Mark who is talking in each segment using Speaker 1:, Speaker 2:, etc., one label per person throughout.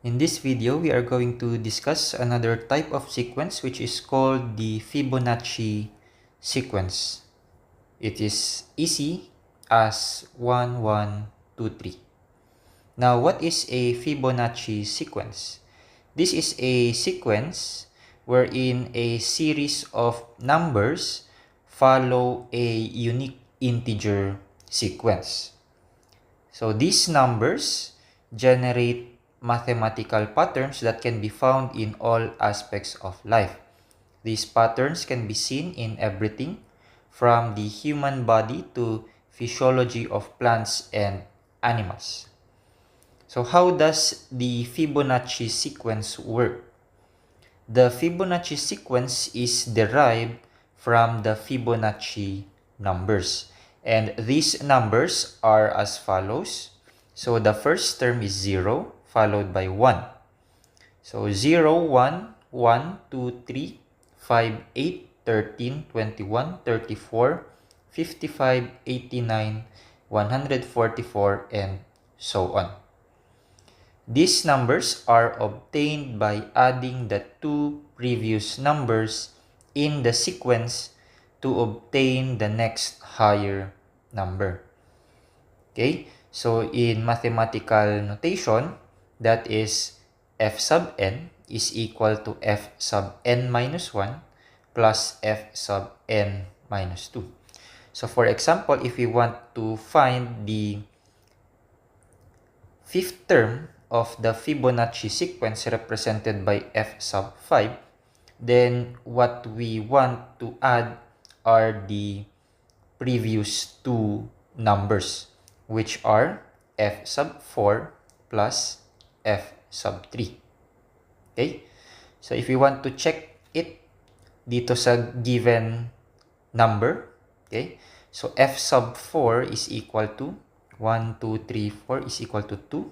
Speaker 1: In this video, we are going to discuss another type of sequence which is called the Fibonacci sequence. It is easy as 1, 1, 2, 3. Now, what is a Fibonacci sequence? This is a sequence wherein a series of numbers follow a unique integer sequence. So these numbers generate mathematical patterns that can be found in all aspects of life. These patterns can be seen in everything from the human body to physiology of plants and animals. So how does the Fibonacci sequence work? The Fibonacci sequence is derived from the Fibonacci numbers. And these numbers are as follows. So the first term is 0, followed by 1. So 0, 1, 1, 2, 3, 5, 8, 13, 21, 34, 55, 89, 144, and so on. These numbers are obtained by adding the two previous numbers in the sequence to obtain the next higher number. Okay, so in mathematical notation, that is f sub n is equal to f sub n minus 1 plus f sub n minus 2. So for example, if we want to find the fifth term of the Fibonacci sequence represented by f sub 5, then what we want to add are the previous two numbers, which are f sub 4 plus f sub 3. Okay? So if we want to check it dito sa given number, okay? So f sub 4 is equal to 1, 2, 3, 4 is equal to 2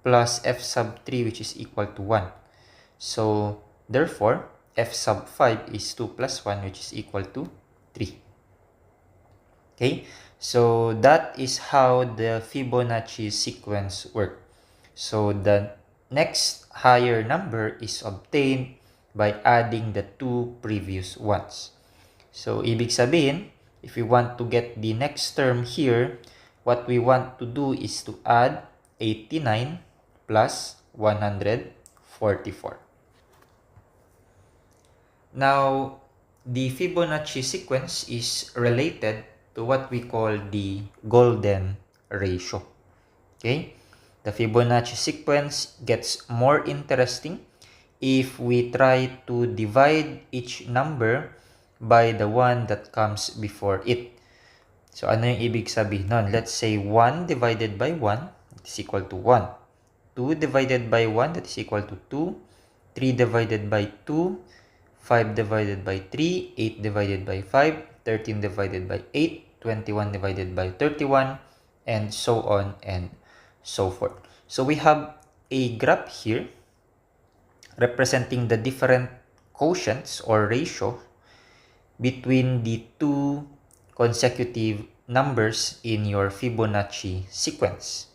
Speaker 1: plus f sub 3, which is equal to 1. So therefore, f sub 5 is 2 plus 1, which is equal to 3. Okay, so that is how the Fibonacci sequence works. So the next higher number is obtained by adding the two previous ones. So ibig sabihin, if we want to get the next term here, what we want to do is to add 89 plus 144. Now, the Fibonacci sequence is related to what we call the golden ratio. Okay? The Fibonacci sequence gets more interesting if we try to divide each number by the one that comes before it. So, ano yung ibig sabihin nun? Let's say 1 divided by 1 is equal to 1. 2 divided by 1, that is equal to 2. 3 divided by 2, 5 divided by 3, 8 divided by 5, 13 divided by 8, 21 divided by 31, and so on and so forth. So we have a graph here representing the different quotients or ratio between the two consecutive numbers in your Fibonacci sequence.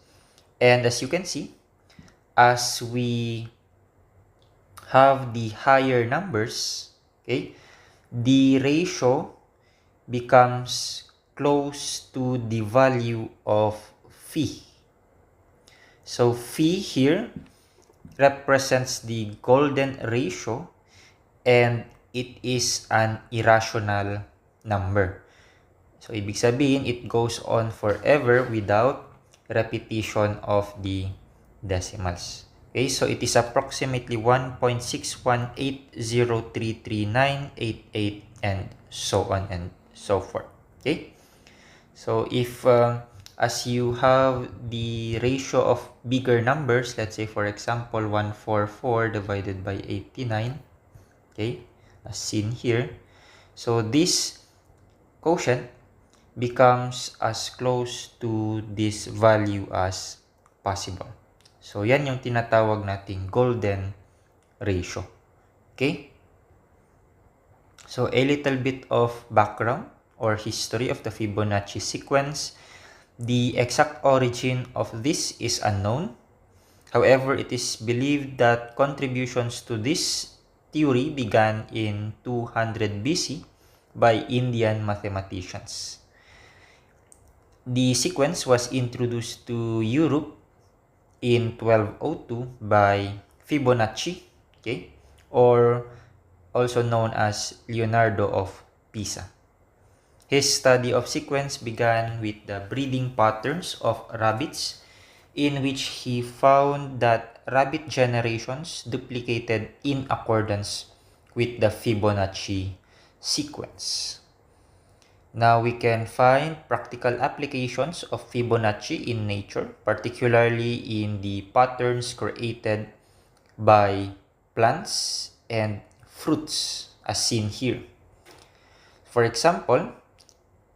Speaker 1: And as you can see, as we have the higher numbers, okay, the ratio becomes close to the value of phi. So phi here represents the golden ratio and it is an irrational number. So ibig sabihin, it goes on forever without repetition of the decimals. Okay, so it is approximately 1.618033988 and so on and so forth. Okay, so if as you have the ratio of bigger numbers, let's say for example 144 divided by 89, okay, as seen here, so this quotient becomes as close to this value as possible. So, yan yung tinatawag nating golden ratio. Okay? So, a little bit of background or history of the Fibonacci sequence. The exact origin of this is unknown. However, it is believed that contributions to this theory began in 200 BC by Indian mathematicians. The sequence was introduced to Europe in 1202 by Fibonacci, okay, or also known as Leonardo of Pisa. His study of sequence began with the breeding patterns of rabbits, in which he found that rabbit generations duplicated in accordance with the Fibonacci sequence. Now we can find practical applications of Fibonacci in nature, particularly in the patterns created by plants and fruits as seen here. For example,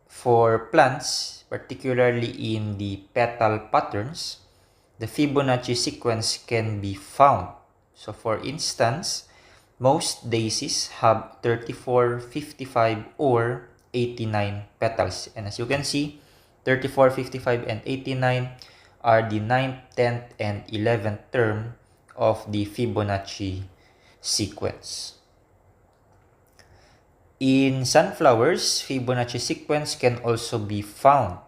Speaker 1: for plants, particularly in the petal patterns, the Fibonacci sequence can be found. So for instance, most daisies have 34, 55, or 89 petals. And as you can see, 34, 55, and 89 are the 9th, 10th, and 11th term of the Fibonacci sequence. In sunflowers, Fibonacci sequence can also be found.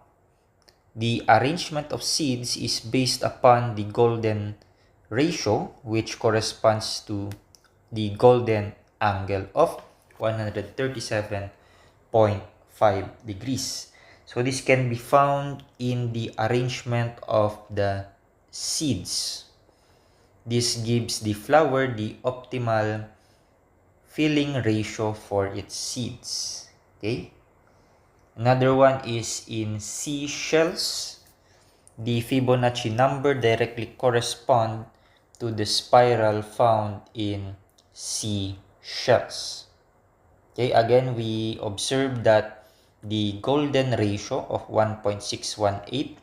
Speaker 1: The arrangement of seeds is based upon the golden ratio, which corresponds to the golden angle of 137.5 degrees. So this can be found in the arrangement of the seeds. This gives the flower the optimal filling ratio for its seeds. Okay? Another one is in seashells. The Fibonacci number directly corresponds to the spiral found in seashells. Okay, again, we observe that the golden ratio of 1.618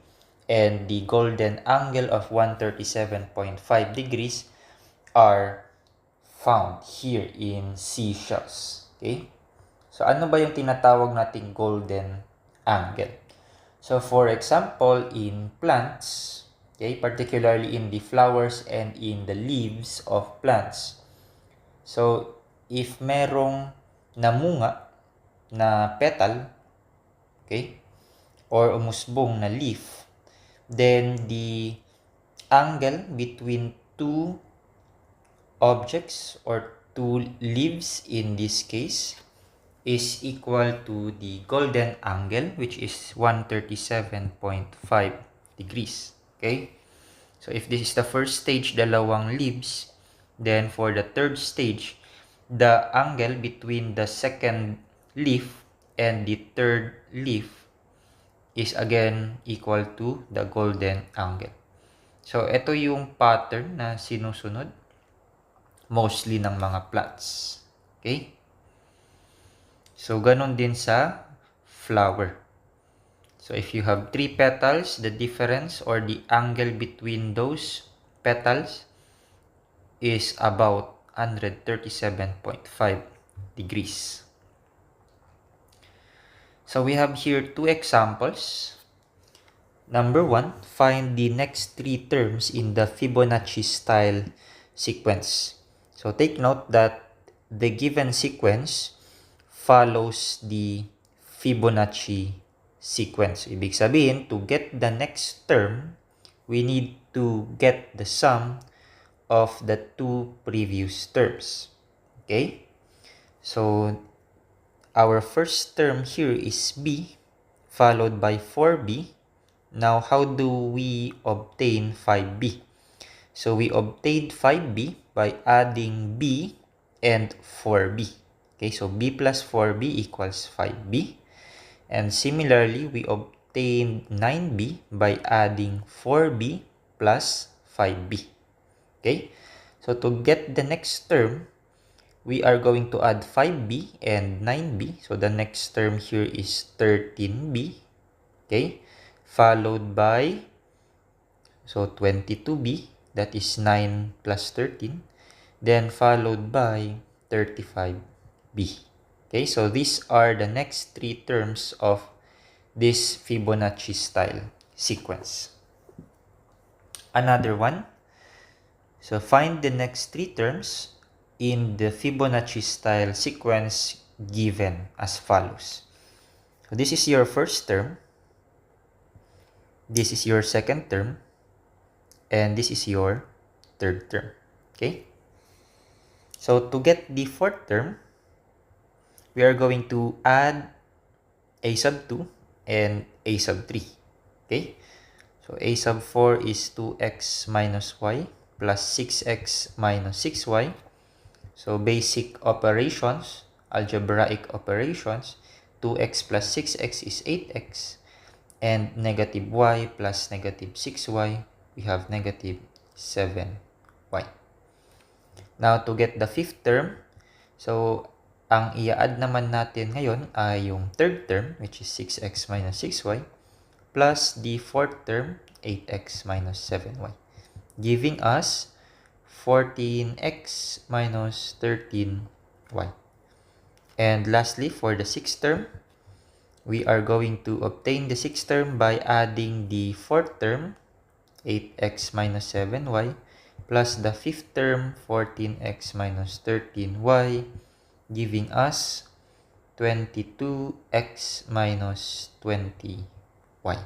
Speaker 1: and the golden angle of 137.5 degrees are found here in seashells. Okay? So, ano ba yung tinatawag nating golden angle? So, for example, in plants, okay, particularly in the flowers and in the leaves of plants. So, if merong namunga na petal, okay, or umusbong na leaf, then the angle between two objects or two leaves in this case is equal to the golden angle, which is 137.5 degrees. Okay? So if this is the first stage, dalawang leaves, then for the third stage, the angle between the second leaf and the third leaf is again equal to the golden angle. So ito yung pattern na sinusunod mostly ng mga plants. Okay? So ganun din sa flower. So if you have 3 petals, the difference or the angle between those petals is about 137.5 degrees. So we have here 2 examples. Number 1, find the next 3 terms in the Fibonacci style sequence. So take note that the given sequence follows the Fibonacci sequence. Ibig sabihin, to get the next term, we need to get the sum of the 2 previous terms. Okay? So, our first term here is B, followed by 4B. Now, how do we obtain 5B? So, we obtained 5B by adding B and 4B. Okay, so B plus 4B equals 5B. And similarly, we obtained 9B by adding 4B plus 5B. Okay, so to get the next term, we are going to add 5B and 9B. So the next term here is 13B. Okay, followed by, so 22B, that is 9 plus 13. Then followed by 35B. Okay, so these are the next 3 terms of this Fibonacci style sequence. Another one, So find the next three terms in the Fibonacci style sequence given as follows. So this is your first term, this is your second term, and this is your third term. Okay? So to get the fourth term, we are going to add a sub 2 and a sub 3. Okay? So a sub 4 is 2x minus y plus 6x minus 6y. So basic operations, algebraic operations, 2x plus 6x is 8x, and negative y plus negative 6y, we have negative 7y. Now, to get the fifth term, so ang i-add naman natin ngayon ay yung third term, which is 6x minus 6y, plus the fourth term, 8x minus 7y, giving us 14x minus 13y. And lastly, for the sixth term, we are going to obtain the sixth term by adding the fourth term, 8x minus 7y, plus the fifth term, 14x minus 13y, giving us 22x minus 20y.